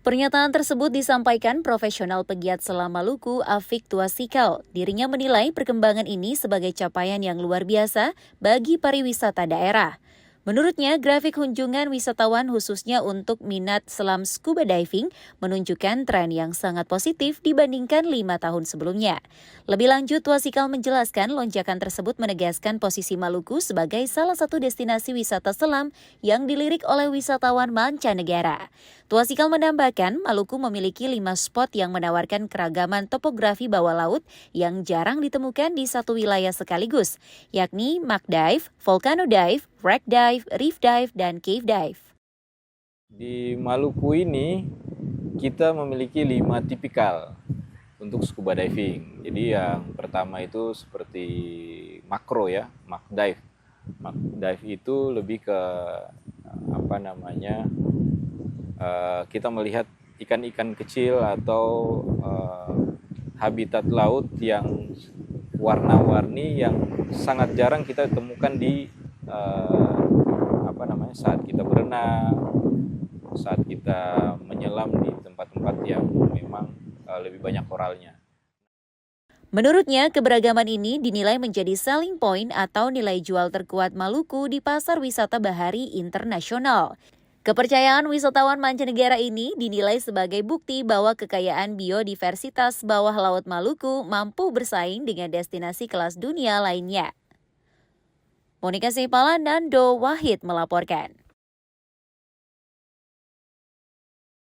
Pernyataan tersebut disampaikan profesional pegiat selam Maluku, Afik Tuasikal. Dirinya menilai perkembangan ini sebagai capaian yang luar biasa bagi pariwisata daerah. Menurutnya, grafik kunjungan wisatawan khususnya untuk minat selam scuba diving menunjukkan tren yang sangat positif dibandingkan 5 tahun sebelumnya. Lebih lanjut, Tuasikal menjelaskan lonjakan tersebut menegaskan posisi Maluku sebagai salah satu destinasi wisata selam yang dilirik oleh wisatawan mancanegara. Tuasikal menambahkan, Maluku memiliki 5 spot yang menawarkan keragaman topografi bawah laut yang jarang ditemukan di satu wilayah sekaligus, yakni Mark Dive, Volcano Dive, Wreck Dive, Reef Dive, dan Cave Dive. Di Maluku ini kita memiliki 5 tipikal untuk scuba diving. Jadi yang pertama itu seperti makro ya, Mark Dive. Mark Dive itu lebih ke kita melihat ikan-ikan kecil atau habitat laut yang warna-warni yang sangat jarang kita temukan di saat kita berenang, saat kita menyelam di tempat-tempat yang memang lebih banyak koralnya. Menurutnya, keberagaman ini dinilai menjadi selling point atau nilai jual terkuat Maluku di pasar wisata bahari internasional. Kepercayaan wisatawan mancanegara ini dinilai sebagai bukti bahwa kekayaan biodiversitas bawah laut Maluku mampu bersaing dengan destinasi kelas dunia lainnya. Monika Sipala, Nando Wahid melaporkan.